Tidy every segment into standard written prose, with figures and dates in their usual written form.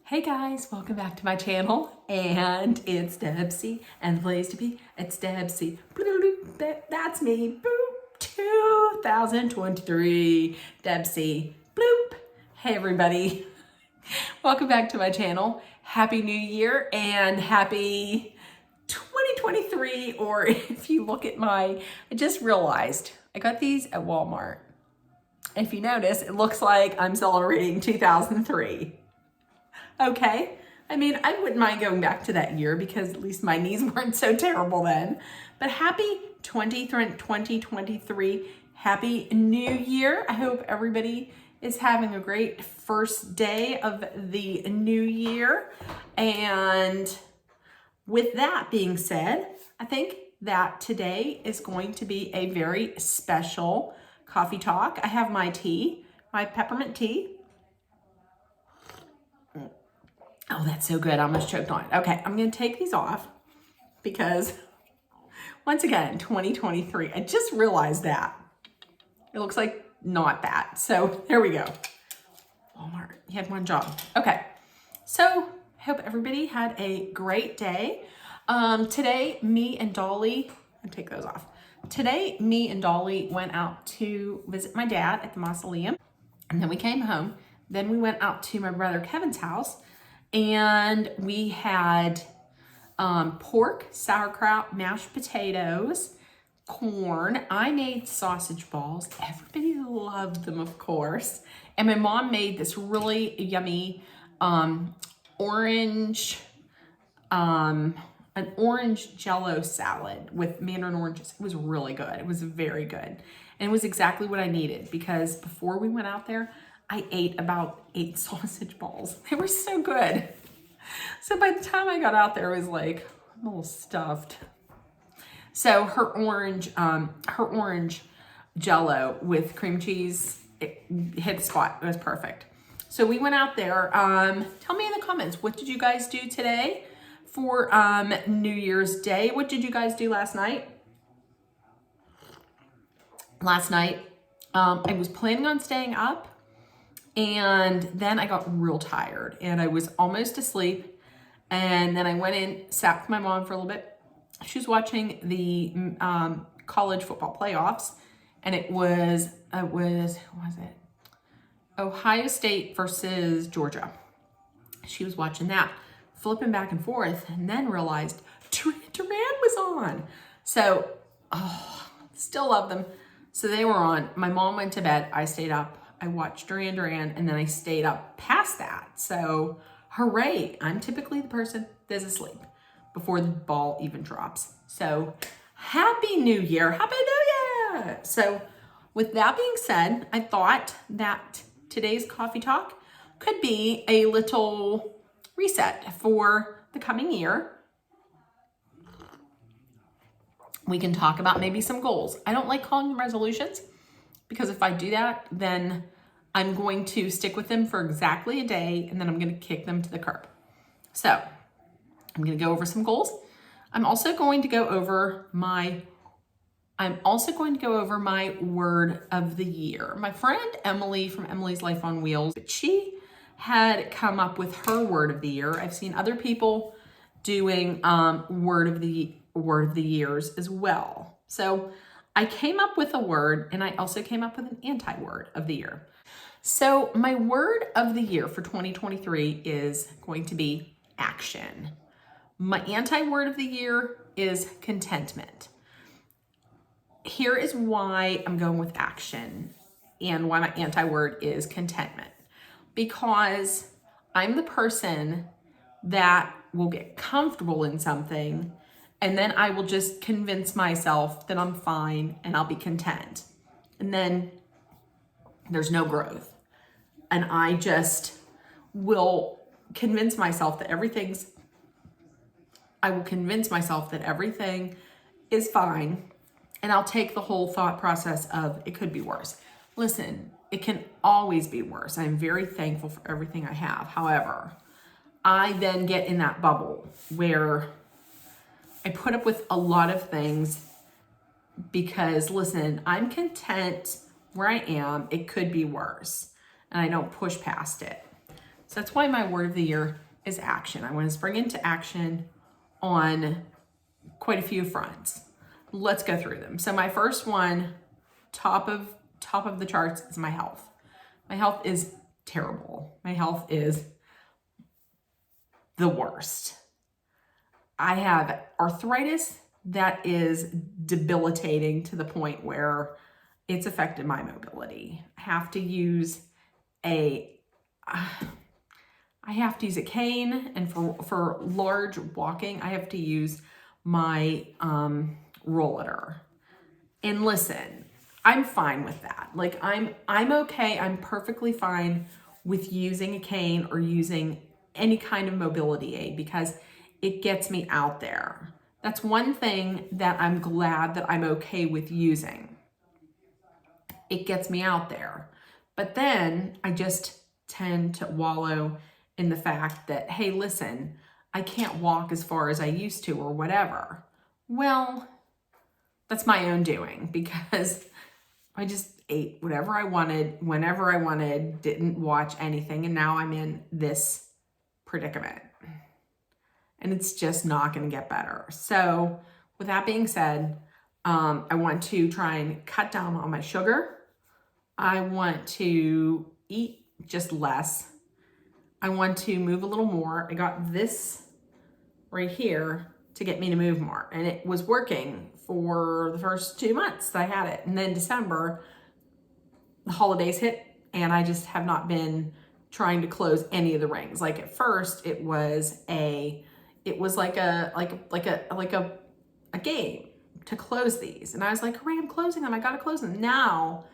Hey guys, welcome back to my channel, and it's Debsy, and the place to be, it's Debsy. That's me, boop, 2023, Debsy, bloop. Hey everybody, welcome back to my channel. Happy New Year and happy 2023, or if you look at I just realized I got these at Walmart. If you notice, it looks like I'm celebrating 2003. Okay. I mean, I wouldn't mind going back to that year because at least my knees weren't so terrible then. But happy 2023. Happy New Year. I hope everybody is having a great first day of the new year. And with that being said, I think that today is going to be a very special coffee talk. I have my tea, my peppermint tea. Oh, that's so good. I almost choked on it. Okay, I'm going to take these off because once again, 2023, I just realized that. It looks like not that. So there we go. Walmart, you had one job. Okay, so I hope everybody had a great day. Today, me and Dolly, I'll take those off. Today, me and Dolly went out to visit my dad at the mausoleum, and then we came home. Then we went out to my brother Kevin's house, and we had pork, sauerkraut, mashed potatoes, corn. I made sausage balls. Everybody loved them, of course. And my mom made this really yummy orange Jello salad with mandarin oranges. It was really good. It was very good. And it was exactly what I needed because before we went out there, I ate about 8 sausage balls. They were so good. So by the time I got out there, it was like, I'm a little stuffed. So her orange Jello with cream cheese, it hit the spot. It was perfect. So we went out there. Tell me in the comments, what did you guys do today for New Year's Day? What did you guys do last night? Last night, I was planning on staying up, and then I got real tired and I was almost asleep. And then I went in, sat with my mom for a little bit. She was watching the college football playoffs, and it was what was it? Ohio State versus Georgia. She was watching that, flipping back and forth, and then realized Duran was on. So, still love them. So they were on. My mom went to bed. I stayed up. I watched Duran, and then I stayed up past that. So, hooray. I'm typically the person that's asleep before the ball even drops. So, Happy New Year. Happy New Year. So, with that being said, I thought that today's coffee talk could be a little reset for the coming year. We can talk about maybe some goals. I don't like calling them resolutions because if I do that, then I'm going to stick with them for exactly a day and then I'm going to kick them to the curb. So I'm going to go over some goals. I'm also going to go over my word of the year. My friend Emily from Emily's Life on Wheels, she had come up with her word of the year. I've seen other people doing word of the years as well. So I came up with a word, and I also came up with an anti-word of the year. So my word of the year for 2023 is going to be action. My anti-word of the year is contentment. Here is why I'm going with action and why my anti-word is contentment. Because I'm the person that will get comfortable in something and then I will just convince myself that I'm fine and I'll be content. And then there's no growth. And I just will convince myself that everything is fine. And I'll take the whole thought process of it could be worse. Listen, it can always be worse. I'm very thankful for everything I have. However, I then get in that bubble where I put up with a lot of things because, listen, I'm content where I am. It could be worse. And I don't push past it. So that's why my word of the year is action. I want to spring into action on quite a few fronts. Let's go through them. So my first one, top of the charts, is my health. My health is terrible. My health is the worst. I have arthritis that is debilitating to the point where it's affected my mobility. I have to use a cane, and for large walking, I have to use my rollator. And listen, I'm fine with that. Like I'm okay. I'm perfectly fine with using a cane or using any kind of mobility aid because it gets me out there. That's one thing that I'm glad that I'm okay with using. It gets me out there. But then I just tend to wallow in the fact that, hey, listen, I can't walk as far as I used to or whatever. Well, that's my own doing because I just ate whatever I wanted, whenever I wanted, didn't watch anything, and now I'm in this predicament. And it's just not going to get better. So with that being said, I want to try and cut down on my sugar. I want to eat just less. I want to move a little more. I got this right here to get me to move more. And it was working for the first 2 months that I had it. And then December, the holidays hit, and I just have not been trying to close any of the rings. Like at first it was like a game to close these. And I was like, hooray, I'm closing them. I got to close them. Now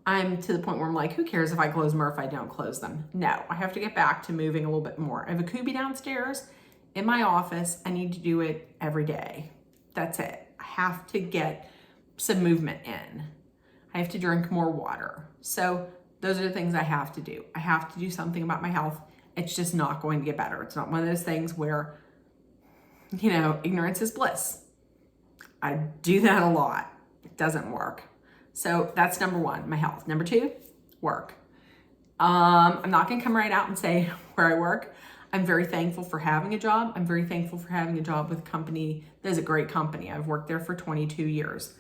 I'm to the point where I'm like, who cares if I close them or if I don't close them? No, I have to get back to moving a little bit more. I have a Kubi downstairs in my office. I need to do it every day. That's it. I have to get some movement in. I have to drink more water. So those are the things I have to do. I have to do something about my health. It's just not going to get better. It's not one of those things where, ignorance is bliss. I do that a lot. It doesn't work. So that's number one, my health. Number two, work. I'm not going to come right out and say where I work. I'm very thankful for having a job. I'm very thankful for having a job with a company that is a great company. I've worked there for 22 years.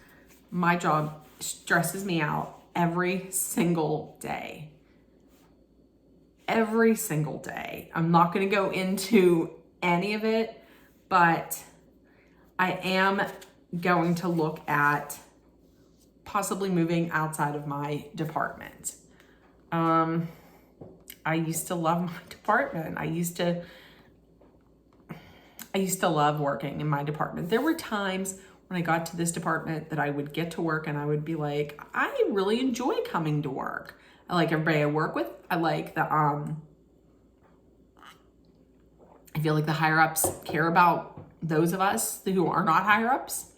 My job stresses me out every single day. Every single day. I'm not going to go into any of it, but I am going to look at possibly moving outside of my department. I used to love my department. I used to love working in my department. There were times when I got to this department that I would get to work and I would be like, I really enjoy coming to work. I like everybody I work with. I like I feel like the higher ups care about those of us who are not higher ups.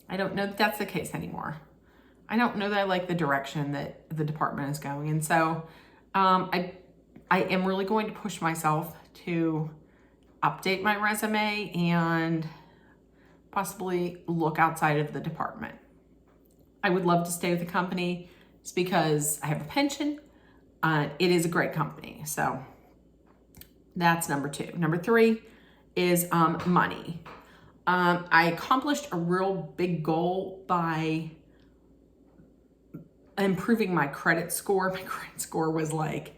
I don't know that that's the case anymore. I don't know that I like the direction that the department is going. And so I am really going to push myself to update my resume and possibly look outside of the department. I would love to stay with the company. It's because I have a pension. It is a great company. So that's number two. Number three is money. I accomplished a real big goal by improving my credit score. My credit score was like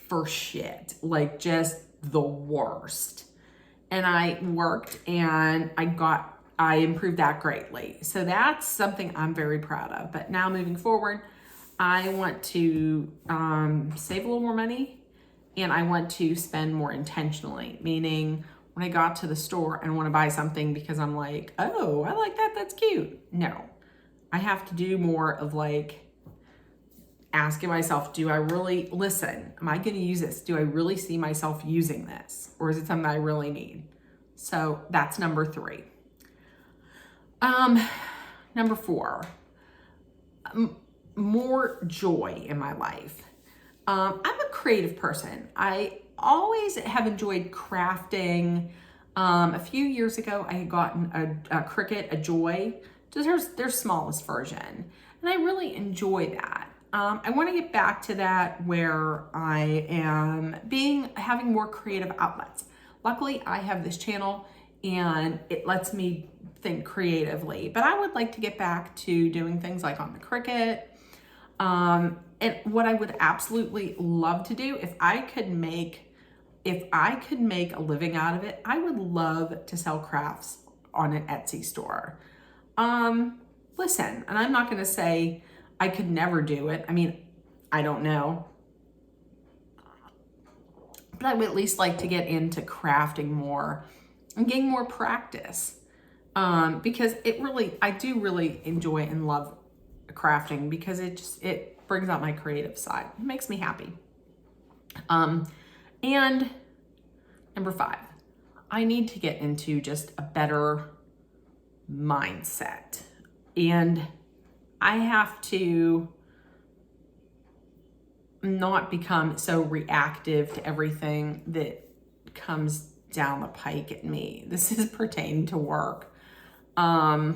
for shit, like just the worst. And I worked and I improved that greatly. So that's something I'm very proud of. But now moving forward, I want to save a little more money and I want to spend more intentionally, meaning when I got to the store and want to buy something because I'm like, oh, I like that, that's cute. No, I have to do more of like asking myself, do I really, listen, am I going to use this? Do I really see myself using this? Or is it something I really need? So that's number three. Number four, more joy in my life. I'm a creative person. I always have enjoyed crafting. A few years ago, I had gotten a Cricut, a Joy, just their smallest version. And I really enjoy that. I want to get back to that where I am having more creative outlets. Luckily, I have this channel and it lets me think creatively, but I would like to get back to doing things like on the Cricut. And what I would absolutely love to do, if I could make a living out of it, I would love to sell crafts on an Etsy store. Listen, and I'm not going to say I could never do it. I mean, I don't know. But I would at least like to get into crafting more and getting more practice. Because I do really enjoy and love crafting because it brings out my creative side. It makes me happy. And number 5, I need to get into just a better mindset. And I have to not become so reactive to everything that comes down the pike at me. This is pertaining to work. I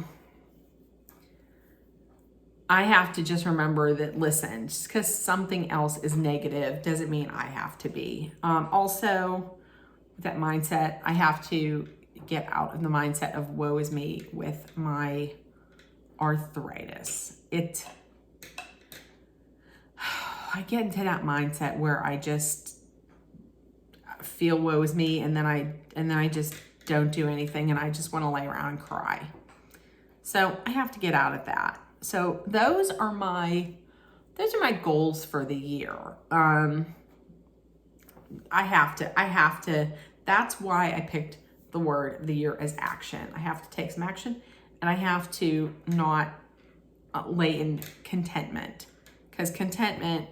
have to just remember that, listen, just because something else is negative doesn't mean I have to be. Also, with that mindset, I have to get out of the mindset of woe is me with my arthritis. I get into that mindset where I just feel woe is me, and then I just don't do anything, and I just want to lay around and cry. So I have to get out of that. So those are my goals for the year. I have to, that's why I picked the word of the year as action. I have to take some action, and I have to not lay in contentment, because contentment,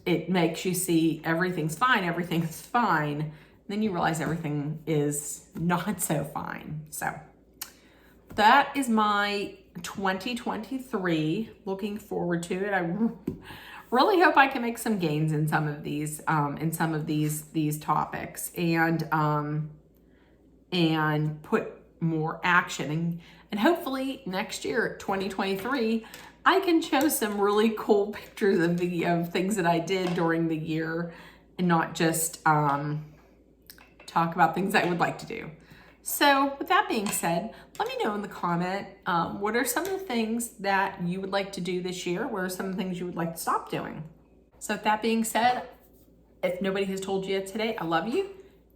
it makes you see everything's fine. Then you realize everything is not so fine. So that is my 2023. Looking forward to it. I really hope I can make some gains in some of these topics, and put more action, and hopefully next year, 2023, I can show some really cool pictures of things that I did during the year, and not just talk about things I would like to do. So with that being said, let me know in the comment, what are some of the things that you would like to do this year? What are some of the things you would like to stop doing? So with that being said, if nobody has told you yet today, I love you.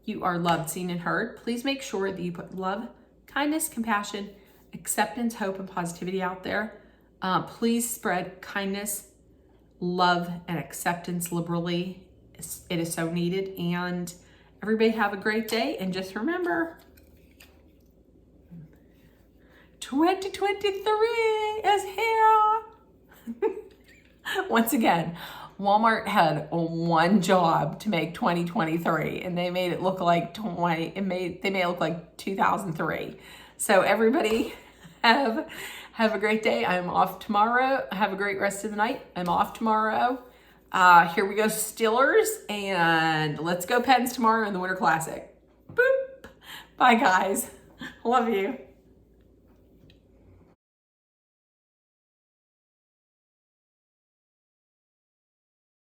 You are loved, seen, and heard. Please make sure that you put love, kindness, compassion, acceptance, hope, and positivity out there. Please spread kindness, love, and acceptance liberally. It is so needed. And everybody have a great day. And just remember, 2023 is here. Once again, Walmart had one job to make 2023, and they made it look like they made it look like 2003. So everybody have a great day. I'm off tomorrow. Have a great rest of the night. I'm off tomorrow. Here we go, Steelers, and let's go Pens tomorrow in the Winter Classic. Boop. Bye, guys. Love you.